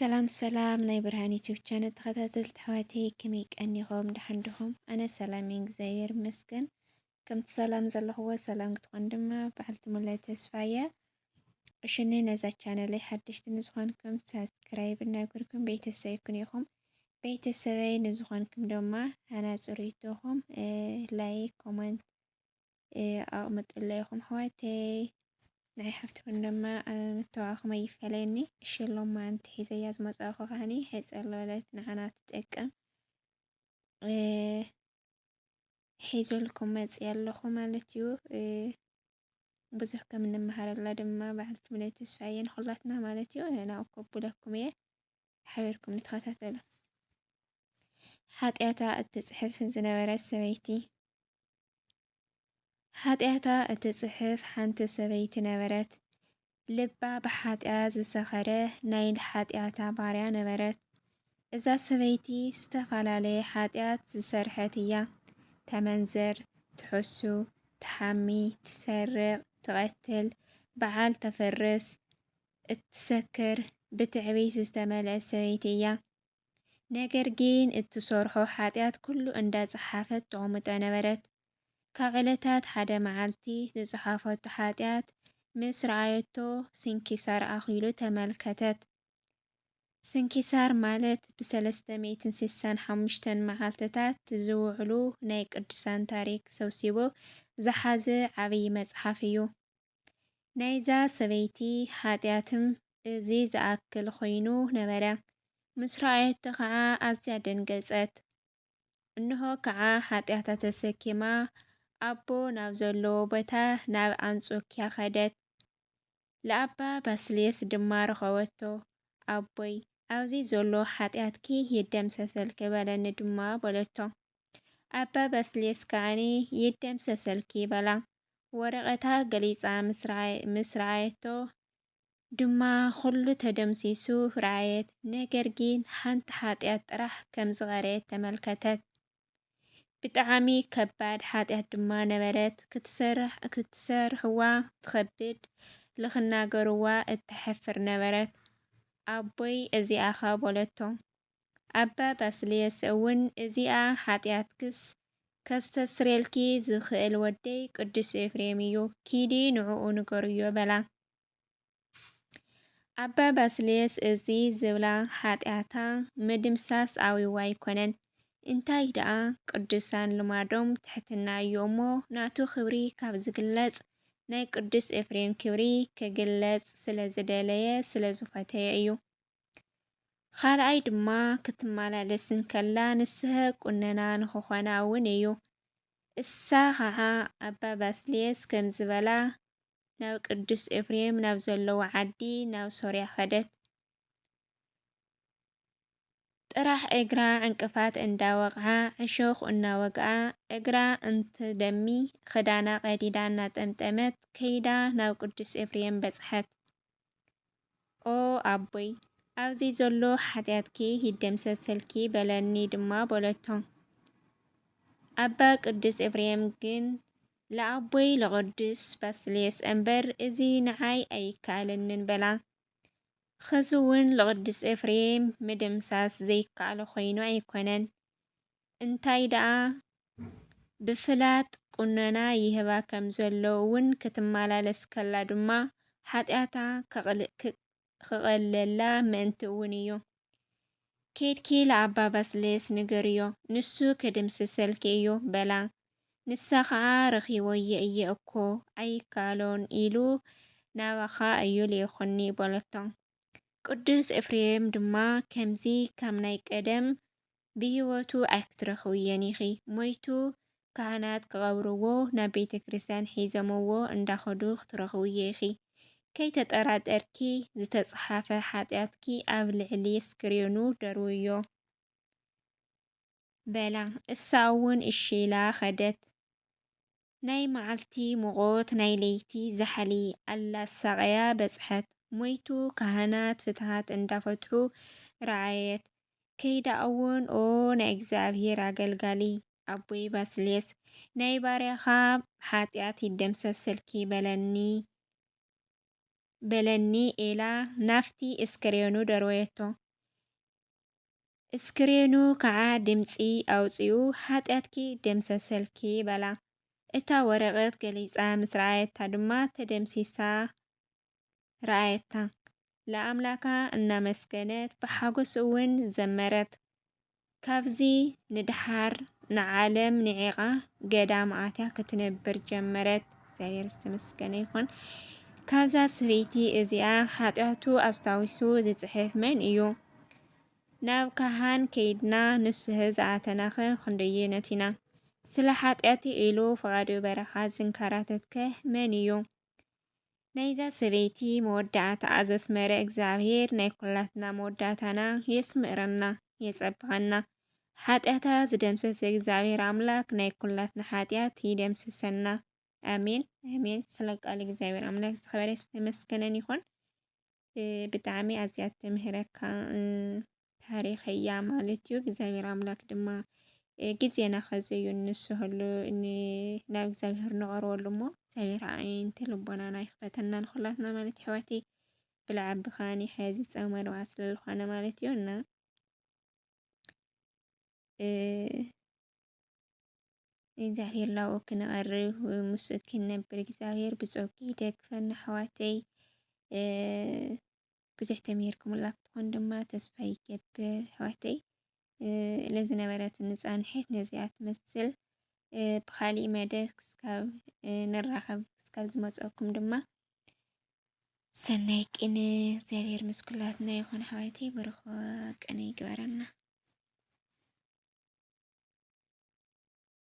ሰላም ሰላም ናይ ብርሃን ዩቲዩብ ቻናል ተኸታተልቲ ኣሕዋተይ ከመይ ቀኒኹም ድሓን ዲኹም? ኣነ ሰላም እየ እግዚኣብሔር ይመስገን። ከምቲ ሰላም ዘለኽዎ ሰላም ክትኮን ድማ በዓልቲ ሙላይ ተስፋ እያ። እሽኒ ነዛ ቻናለይ ሓደሽቲ ንዝኾንኩም ሳብስክራይብ እናገርኩም ቤተሰብ ይኹን ቤተሰበይ ንዝኾንኩም ድማ ሃናፅር ይተኹም ላይክ ኮመንት ኣቕምጥለይኹም ኣሕዋተይ ናይ ሓፍትኩም ድማ ምተዋእኹም ኣይፈለኒ እሽሎማ እንቲ ሒዘያ ዝመፃኹ ከዓኒ ሕፀር ዝበለት ንዓና ትጠቅም ሒዘልኩም መፅእ ኣለኹ ማለት እዩ። ብዙሕ ከም እንመሃረላ ድማ በዓልቲ ሙላይ ተስፋ እየ ንኹላትና ማለት እዩ። ናብኡ ከብለኩም እየ ሓቢርኩም ንተኸታተሉ። ሓጢያታ እትፅሕፍ ዝነበረት ሰበይቲ ሓጢያታ እትፅሕፍ ሓንቲ ሰበይቲ ነበረት። ልባ ብሓጢያት ዝሰኸረ ናይ ሓጢያታ ባርያ ነበረት። እዛ ሰበይቲ ዝተፈላለየ ሓጢያት ዝሰርሐት እያ። ተመንዝር፣ ትሕሱ፣ ትሓሚ፣ ትሰርቕ፣ ትቐትል፣ በዓል ተፈርስ፣ እትሰክር ብትዕቢት ዝተመልአት ሰበይቲ እያ። ነገር ግን እትሰርሖ ሓጢያት ኩሉ እንዳፀሓፈት ተቐምጦ ነበረት። ካብ ዕለታት ሓደ መዓልቲ ዝፀሓፈቶ ሓጢያት ምስ ረኣየቶ ስንኪሳር ኣኺሉ ተመልከተት። ስንኪሳር ማለት ብ365 መዓልትታት ዝውዕሉ ናይ ቅዱሳን ታሪክ ሰብሲቡ ዝሓዘ ዓብይ መፅሓፍ እዩ። ናይዛ ሰበይቲ ሓጢያትም እዚ ዝኣክል ኮይኑ ነበረ። ምስ ረኣየቶ ከዓ ኣዝያ ደንገፀት። እንሆ ከዓ ሓጢያታ ተሰኪማ ኣቦ ናብ ዘለዎ ቦታ ናብ ኣንጾኪያ ኸደት። ለኣባ ባስልዮስ ድማ ረኸበቶ። ኣቦይ ኣብዚ ዘሎ ሓጢያትኪ ይደምሰሰልኪ በለኒ ድማ በለቶ። ኣባ ባስልዮስ ከዓኒ ይደምሰሰልኪ በላ። ወረቐታ ገሊፃ ምስ ረኣየቶ ድማ ኩሉ ተደምሲሱ ረኣየት። ነገር ግን ሓንቲ ሓጢያት ጥራሕ ከም ዝቐረየት ተመልከተት። ብጣዕሚ ከባድ ሓጢያት ድማ ነበረት። ክትሰርሕዋ ትኸብድ ልኽናገርዋ እትሕፍር ነበረት። ኣቦይ እዚኣ ኸ በለቶ። ኣባ ባስልዮስ እውን እዚኣ ሓጢያትክስ ከስተስርየልኪ ዝኽእል ወደይ ቅዱስ ኤፍሬም እዩ ኪዲ ንዕኡ ንገርዮ በላ። ኣባ ባስልዮስ እዚ ዝብላ ሓጢያታ ምድምሳስ ኣዊዋ ኣይኮነን። እንታይ ደኣ ቅዱሳን ልማዶም ትሕትና እዩ እሞ ናቱ ክብሪ ካብ ዝግለፅ ናይ ቅዱስ ኤፍሬም ክብሪ ክግለፅ ስለዝደለየ ስለዝፈተየ እዩ። ካልኣይ ድማ ክትመላለስን ከላ ንስሐ ቁነና ንክኾና እውን እዩ። እሳ ከዓ ኣባ ባስልዮስ ከም ዝበላ ናብ ቅዱስ ኤፍሬም ናብ ዘለዎ ዓዲ ናብ ሶርያ ኸደት። ጥራሕ እግራ ዕንቅፋት እንዳወቅዓ ዕሾኽ እናወግኣ እግራ እንትደሚ ክዳና ቀዲዳ እናጠምጠመት ከይዳ ናብ ቅዱስ ኤፍሬም በፅሐት። ኦ ኣቦይ ኣብዚ ዘሎ ሓጢያትኪ ይደምሰሰልኪ በለኒ ድማ በለቶ። ኣባ ቅዱስ ኤፍሬም ግን ለኣቦይ ለቅዱስ ባስልዮስ እምበር እዚ ንዓይ ኣይከኣለንን በላ። ሕዚ እውን ለቅዱስ ኤፍሬም ምድምሳስ ዘይከኣሎ ኮይኑ ኣይኮነን። እንታይ ደኣ ብፍላጥ ቁነና ይህባ ከም ዘሎ እውን ክትመላለስ ከላ ድማ ሓጢያታ ክቐለላ ምእንቲ እውን እዩ። ከይድኪ ለኣባ ባስልዮስ ንገርዮ ንሱ ከድምስሰልኪ እዩ በላ። ንሳ ከዓ ረኺቦየ እየ እኮ ኣይከኣሎን ኢሉ ናባኻ እዩ ልኢኹኒ በለቶ። ቅዱስ ኤፍሬም ድማ ከምዚ ካብ ናይ ቀደም ብሂወቱ ኣይክትረኽብየን ኢኺ ሞይቱ ካህናት ክቐብርዎ ናብ ቤተ ክርስቲያን ሒዘምዎ እንዳኸዱ ክትረኽብየ ኢኺ ከይተጠራጠርኪ ዝተፀሓፈ ሓጢያትኪ ኣብ ልዕሊ ስክሪኑ ደርብዮ በላ። እሳ እውን እሺ ኢላ ኸደት። ናይ መዓልቲ ሙቆት ናይ ለይቲ ዛሕሊ ኣላሳቀያ በፅሐት። ሞይቱ ካህናት ፍትሃት እንዳፈትሑ ረኣየት። ከይዳ እውን ኦ ናይ እግዚኣብሔር ኣገልጋሊ ኣቦይ ባስልዮስ ናይ ባርያኻ ሓጢያት ይደምሰሰልኪ በለኒ ኤላ ናፍቲ እስክሬኑ ደርበየቶ። እስክሬኑ ከዓ ድምፂ ኣውፅኡ ሓጢኣትኪ ደምሰሰልኪ በላ። እታ ወረቐት ገሊፃ ምስ ረኣየታ ድማ ተደምሲሳ ረኣየታ። ለኣምላካ እናመስገነት ብሓጎስ እውን ዘመረት። ካብዚ ንድሓር ንዓለም ኒዒቓ ገዳም ኣትያ ክትነብር ጀመረት። እግዚአብሔር ዝተመስገነ ይኹን። ካብዛ ሰበይቲ እዚኣ ሓጢኣቱ ኣስታዊሱ ዝፅሕፍ መን እዩ? ናብ ካህን ከይድና ንስህ ዝኣተናኸ ክንደየነት ኢና? ስለ ሓጢኣቲ ኢሉ ፍቓዱ በረኻ ዝንከራተትከ መን እዩ? ናይዛ ሰበይቲ መወዳእታ ዘስመረ እግዚአብሔር ናይ ኩላትና መወዳእታና የስምረና የፀብቐና። ሓጢኣታ ዝደምሰሰ እግዚአብሔር ኣምላክ ናይ ኩላትና ሓጢኣት ይደምስሰና። ኣሜን ኣሜን። ስለ ቃል እግዚአብሔር ኣምላክ ዝኸበረ ዝተመስገነን ይኹን። ብጣዕሚ ኣዝያ ተምህረካ ታሪክ እያ ማለት እዩ። እግዚአብሔር ኣምላክ ድማ ግዜና ከዘዩ ንስህሉ ናብ እግዚአብሔር ንቐርበሉ እሞ እግዚአብሔር ኣዒንቲ ልቦናና ይክፈተና ንኩላትና ማለት እዩ። ኣሕዋተይ ብላዕሊ ብኻኒ ሕዚ ፆም መርዓ ስለዝኾነ ማለት እዩ እና እግዚአብሔር ላብኡ ክንቐርብ ምስኡ ክንነብር እግዚአብሔር ብፀጉ ይደግፈና ኣሕዋተይ። ብዙሕ ተምሂርኩምላ ክትኾን ድማ ተስፋ ይገብር ኣሕዋተይ። ለዝነበረት ንፃንሒት ነዚኣ ትመስል። ብካሊእ መደብ ክሳብ ንራኸብ ክሳብ ዝመፀኩም ድማ ሰናይ ቅን እግዚአብሔር ምስ ኩላትና ይኹን ኣሕዋተይ። ብሩኽ ቀኒ ይግበረና።